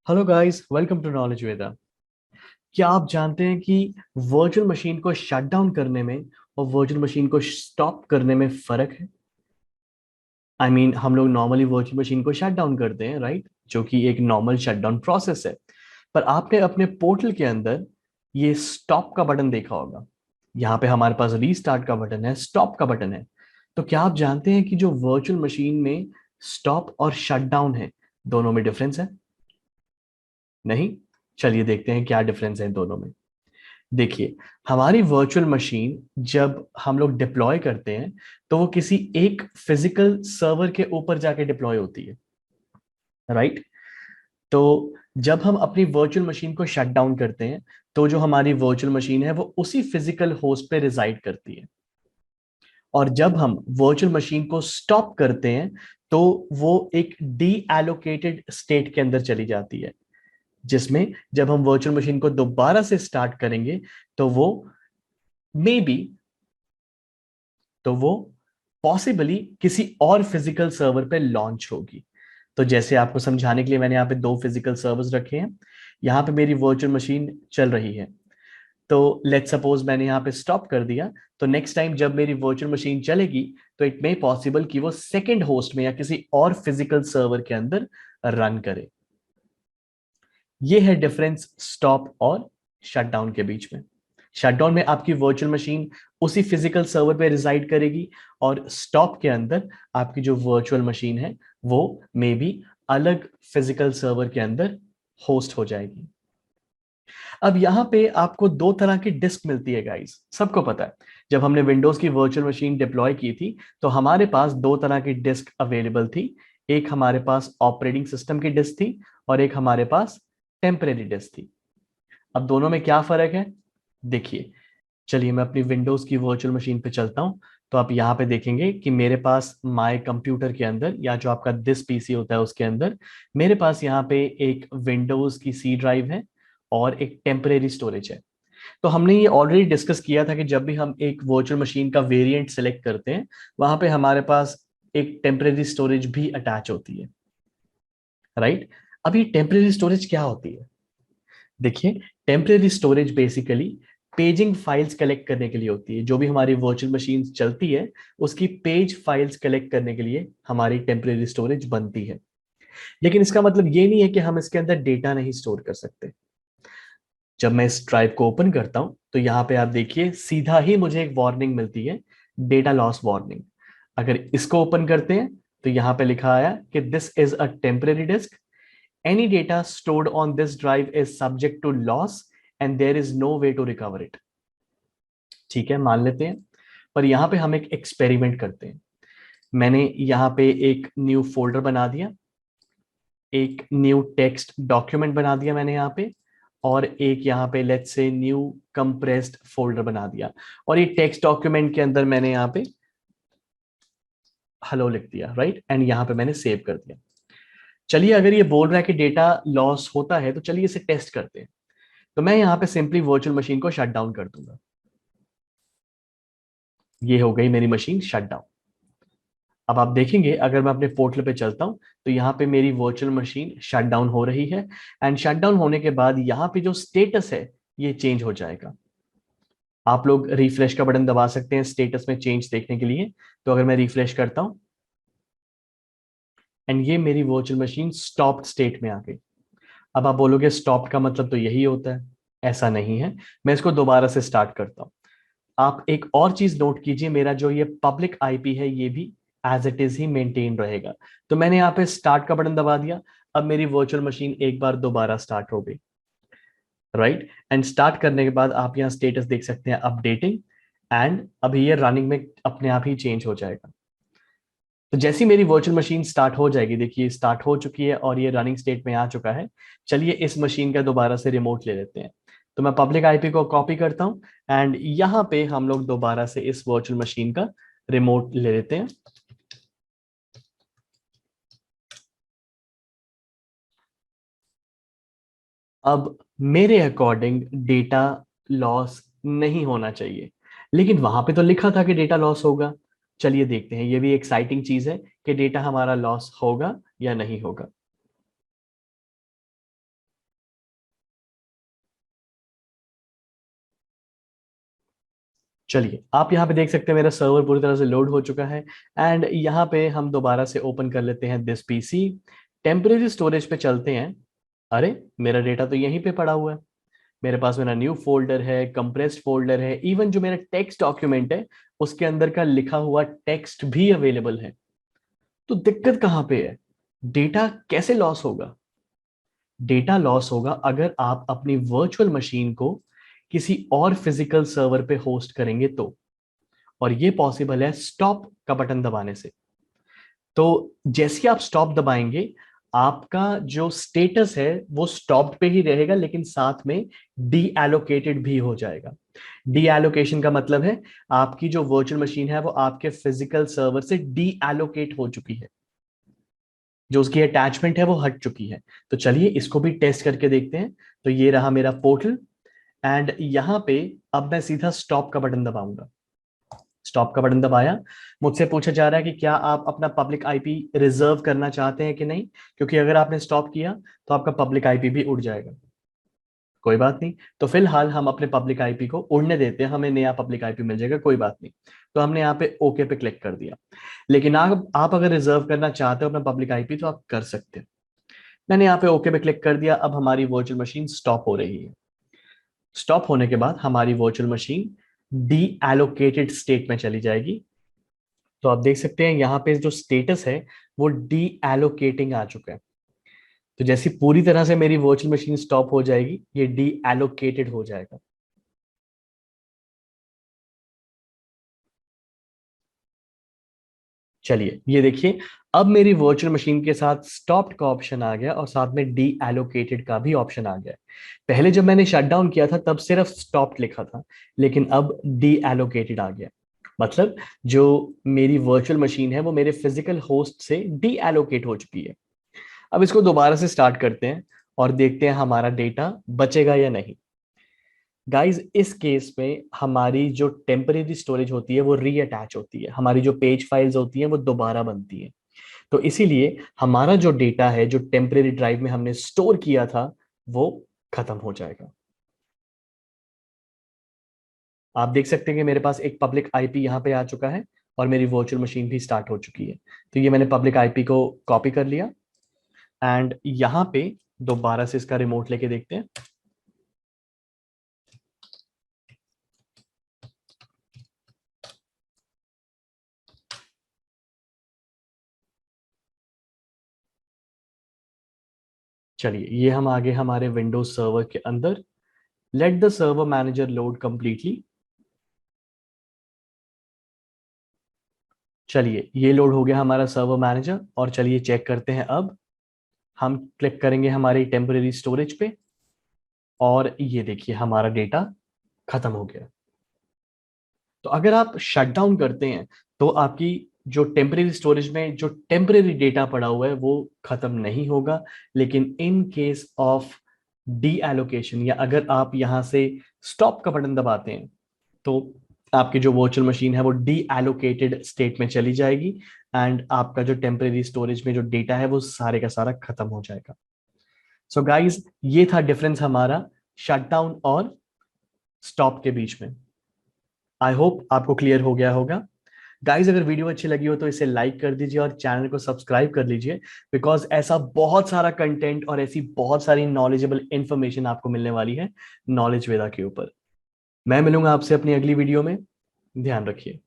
Hello guys, welcome to knowledge Veda. क्या आप जानते हैं कि वर्चुअल मशीन को शट डाउन करने में और वर्चुअल मशीन को स्टॉप करने में फर्क है? हम लोग नॉर्मली वर्चुअल मशीन को शट डाउन करते हैं, राइट, जो कि एक नॉर्मल शट डाउन प्रोसेस है। पर आपने अपने पोर्टल के अंदर ये स्टॉप का बटन देखा होगा। यहाँ पे हमारे पास रीस्टार्ट का बटन है, स्टॉप का बटन है। तो क्या आप जानते हैं कि जो वर्चुअल मशीन में स्टॉप और शट डाउन है, दोनों में डिफरेंस है? नहीं? चलिए देखते हैं क्या डिफरेंस है इन दोनों में। देखिए, हमारी वर्चुअल मशीन जब हम लोग डिप्लॉय करते हैं तो वो किसी एक फिजिकल सर्वर के ऊपर जाके डिप्लॉय होती है, राइट। तो जब हम अपनी वर्चुअल मशीन को शट डाउन करते हैं तो जो हमारी वर्चुअल मशीन है वो उसी फिजिकल होस्ट पे रिजाइड करती है। और जब हम वर्चुअल मशीन को स्टॉप करते हैं तो वो एक डी एलोकेटेड स्टेट के अंदर चली जाती है, जिसमें जब हम वर्चुअल मशीन को दोबारा से स्टार्ट करेंगे तो मे बी वो पॉसिबली किसी और फिजिकल सर्वर पे लॉन्च होगी। तो जैसे आपको समझाने के लिए मैंने यहाँ पे दो फिजिकल सर्वर्स रखे हैं। यहाँ पे मेरी वर्चुअल मशीन चल रही है। तो लेट्स सपोज मैंने यहाँ पे स्टॉप कर दिया। तो नेक्स्ट टाइम जब मेरी वर्चुअल मशीन चलेगी तो इट मे पॉसिबल कि वो सेकेंड होस्ट में या किसी और फिजिकल सर्वर के अंदर रन करे। ये है डिफरेंस स्टॉप और शटडाउन के बीच में। शटडाउन में आपकी वर्चुअल मशीन उसी फिजिकल सर्वर पे रिजाइड करेगी, और स्टॉप के अंदर आपकी जो वर्चुअल मशीन है वो मे बी अलग फिजिकल सर्वर के अंदर होस्ट हो जाएगी। अब यहाँ पे आपको दो तरह की डिस्क मिलती है गाइस, सबको पता है। जब हमने विंडोज की वर्चुअल मशीन डिप्लॉय की थी तो हमारे पास दो तरह की डिस्क अवेलेबल थी। एक हमारे पास ऑपरेटिंग सिस्टम की डिस्क थी और एक हमारे पास टेम्परेरी डिस्क थी। अब दोनों में क्या फर्क है? देखिए, चलिए मैं अपनी विंडोज की वर्चुअल मशीन पे चलता हूं। तो आप यहाँ पे देखेंगे कि मेरे पास माय कंप्यूटर के अंदर, या जो आपका दिस पीसी होता है उसके अंदर, मेरे पास यहाँ पे एक विंडोज की सी ड्राइव है और एक टेम्परेरी स्टोरेज है। तो हमने ये ऑलरेडी डिस्कस किया था कि जब भी हम एक वर्चुअल मशीन का वेरिएंट सेलेक्ट करते हैं वहां पे हमारे पास एक टेम्परेरी स्टोरेज भी अटैच होती है, राइट। अब ये टेम्परेरी स्टोरेज क्या होती है? देखिए, temporary storage basically paging files collect करने के लिए होती है। जो भी हमारी वर्चुअल मशीन चलती है उसकी पेज फाइल्स कलेक्ट करने के लिए हमारी टेम्परेरी स्टोरेज बनती है। लेकिन इसका मतलब ये नहीं है कि हम इसके अंदर डेटा नहीं स्टोर कर सकते। जब मैं इस ड्राइव को ओपन करता हूं तो यहाँ पे आप देखिए सीधा ही मुझे एक वार्निंग मिलती है, डेटा लॉस वार्निंग। अगर इसको ओपन करते हैं तो यहाँ पे लिखा आया कि this is a temporary disk, any data stored on this drive is subject to loss and there is no way to recover it। ठीक है, मान लेते हैं। पर यहां पे हम एक एक्सपेरिमेंट करते हैं। मैंने यहाँ पे एक न्यू फोल्डर बना दिया, एक न्यू टेक्स्ट डॉक्यूमेंट बना दिया मैंने यहाँ पे, और एक यहाँ पे let's say new compressed folder बना दिया। और ये टेक्स्ट डॉक्यूमेंट के अंदर मैंने यहाँ पे हेलो लिख दिया, राइट, एंड यहाँ पे मैंने सेव कर दिया। चलिए, अगर ये बोल रहा है कि डेटा लॉस होता है तो चलिए इसे टेस्ट करते हैं। तो मैं यहाँ पे सिंपली वर्चुअल मशीन को शट डाउन कर दूंगा। ये हो गई मेरी मशीन शट डाउन। अब आप देखेंगे अगर मैं अपने पोर्टल पे चलता हूं तो यहाँ पे मेरी वर्चुअल मशीन शट डाउन हो रही है। एंड शट डाउन होने के बाद यहाँ पे जो स्टेटस है ये चेंज हो जाएगा। आप लोग रिफ्रेश का बटन दबा सकते हैं स्टेटस में चेंज देखने के लिए। तो अगर मैं रिफ्रेश करता हूं एंड ये मेरी वर्चुअल मशीन स्टॉप्ड स्टेट में आ गई। अब आप बोलोगे स्टॉप का मतलब तो यही होता है। ऐसा नहीं है। मैं इसको दोबारा से स्टार्ट करता हूं। आप एक और चीज नोट कीजिए, मेरा जो ये पब्लिक आईपी है ये भी एज इट इज ही मेंटेन रहेगा। तो मैंने यहाँ पे स्टार्ट का बटन दबा दिया। अब मेरी वर्चुअल मशीन एक बार दोबारा स्टार्ट हो गई, राइट। एंड स्टार्ट करने के बाद आप यहाँ स्टेटस देख सकते हैं अपडेटिंग, एंड अभी ये रनिंग में अपने आप ही चेंज हो जाएगा। तो जैसी मेरी वर्चुअल मशीन स्टार्ट हो जाएगी, देखिए स्टार्ट हो चुकी है और ये रनिंग स्टेट में आ चुका है। चलिए इस मशीन का दोबारा से रिमोट ले लेते हैं। तो मैं पब्लिक आईपी को कॉपी करता हूं एंड यहाँ पे हम लोग दोबारा से इस वर्चुअल मशीन का रिमोट ले लेते हैं। अब मेरे अकॉर्डिंग डेटा लॉस नहीं होना चाहिए, लेकिन वहां पे तो लिखा था कि डेटा लॉस होगा। चलिए देखते हैं, ये भी एक्साइटिंग चीज है कि डेटा हमारा लॉस होगा या नहीं होगा। चलिए आप यहाँ पे देख सकते हैं मेरा सर्वर पूरी तरह से लोड हो चुका है। एंड यहाँ पे हम दोबारा से ओपन कर लेते हैं दिस पीसी, टेम्परेरी स्टोरेज पे चलते हैं। अरे मेरा डेटा तो यहीं पे पड़ा हुआ है, मेरे पास मेरा न्यू फोल्डर है, कंप्रेस्ड फोल्डर है, इवन जो मेरा टेक्स्ट डॉक्यूमेंट है उसके अंदर का लिखा हुआ टेक्स्ट भी अवेलेबल है। तो दिक्कत कहाँ पे है? डेटा कैसे लॉस होगा? डेटा लॉस होगा अगर आप अपनी वर्चुअल मशीन को किसी और फिजिकल सर्वर पे होस्ट करेंगे तो, और ये पॉसिबल है स्टॉप का बटन दबाने से। तो जैसे ही आप स्टॉप दबाएंगे, आपका जो स्टेटस है वो स्टॉप पे ही रहेगा, लेकिन साथ में डी एलोकेटेड भी हो जाएगा। डी एलोकेशन का मतलब है आपकी जो वर्चुअल मशीन है वो आपके फिजिकल सर्वर से डी एलोकेट हो चुकी है, जो उसकी अटैचमेंट है वो हट चुकी है। तो चलिए इसको भी टेस्ट करके देखते हैं। तो ये रहा मेरा पोर्टल, एंड यहां पे अब मैं सीधा स्टॉप का बटन दबाऊंगा। स्टॉप का बटन दबाया, मुझसे पूछा जा रहा है कि क्या आप अपना पब्लिक आईपी रिजर्व करना चाहते हैं कि नहीं, क्योंकि अगर आपने स्टॉप किया तो आपका पब्लिक आईपी भी उड़ जाएगा। कोई बात नहीं, तो फिलहाल हम अपने पब्लिक आईपी को उड़ने देते हैं, हमें नया पब्लिक आईपी मिल जाएगा, कोई बात नहीं। तो हमने यहाँ पे ओके पे क्लिक कर दिया। लेकिन आप अगर रिजर्व करना चाहते हो अपना पब्लिक आईपी तो आप कर सकते हो। मैंने यहाँ पे ओके पे क्लिक कर दिया। अब हमारी वर्चुअल मशीन स्टॉप हो रही है। स्टॉप होने के बाद हमारी virtual machine D allocated state में चली जाएगी। तो आप देख सकते हैं यहाँ पे जो स्टेटस है वो डी एलोकेटिंग आ चुका है। तो जैसी पूरी तरह से मेरी वर्चुअल मशीन स्टॉप हो जाएगी, ये डी एलोकेटेड हो जाएगा। चलिए ये देखिए, अब मेरी वर्चुअल मशीन के साथ स्टॉप्ड का ऑप्शन आ गया और साथ में डी एलोकेटेड का भी ऑप्शन आ गया। पहले जब मैंने शट डाउन किया था तब सिर्फ स्टॉप्ड लिखा था, लेकिन अब डी एलोकेटेड आ गया। मतलब जो मेरी वर्चुअल मशीन है वो मेरे फिजिकल होस्ट से डी एलोकेट हो चुकी है। अब इसको दोबारा से स्टार्ट करते हैं और देखते हैं हमारा डेटा बचेगा या नहीं। गाइज इस केस में हमारी जो टेम्परेरी स्टोरेज होती है वो रीअटैच होती है, हमारी जो पेज फाइल्स होती हैं वो दोबारा बनती है। तो इसीलिए हमारा जो डेटा है जो टेम्परेरी ड्राइव में हमने स्टोर किया था वो खत्म हो जाएगा। आप देख सकते हैं कि मेरे पास एक पब्लिक आईपी यहाँ पे आ चुका है और मेरी वर्चुअल मशीन भी स्टार्ट हो चुकी है। तो ये मैंने पब्लिक आईपी को कॉपी कर लिया एंड यहाँ पे दोबारा से इसका रिमोट लेके देखते हैं। चलिए ये हम आगे हमारे विंडोज सर्वर के अंदर। Let the server manager load completely. चलिए ये लोड हो गया हमारा सर्वर मैनेजर, और चलिए चेक करते हैं। अब हम क्लिक करेंगे हमारी टेम्परेरी स्टोरेज पे और ये देखिए हमारा डेटा खत्म हो गया। तो अगर आप शट डाउन करते हैं तो आपकी जो टेम्परेरी स्टोरेज में जो टेम्परेरी डेटा पड़ा हुआ है वो खत्म नहीं होगा, लेकिन in case of D allocation या अगर आप यहां से स्टॉप का बटन दबाते हैं तो आपकी जो वर्चुअल मशीन है वो डी एलोकेटेड स्टेट में चली जाएगी एंड आपका जो टेम्परेरी स्टोरेज में जो डेटा है वो सारे का सारा खत्म हो जाएगा। सो गाइज ये था डिफरेंस हमारा शटडाउन और स्टॉप के बीच में। आई होप आपको क्लियर हो गया होगा। गाइज अगर वीडियो अच्छी लगी हो तो इसे लाइक कर दीजिए और चैनल को सब्सक्राइब कर लीजिए, बिकॉज ऐसा बहुत सारा कंटेंट और ऐसी बहुत सारी नॉलेजेबल इंफॉर्मेशन आपको मिलने वाली है नॉलेज वेदा के ऊपर। मैं मिलूंगा आपसे अपनी अगली वीडियो में। ध्यान रखिए।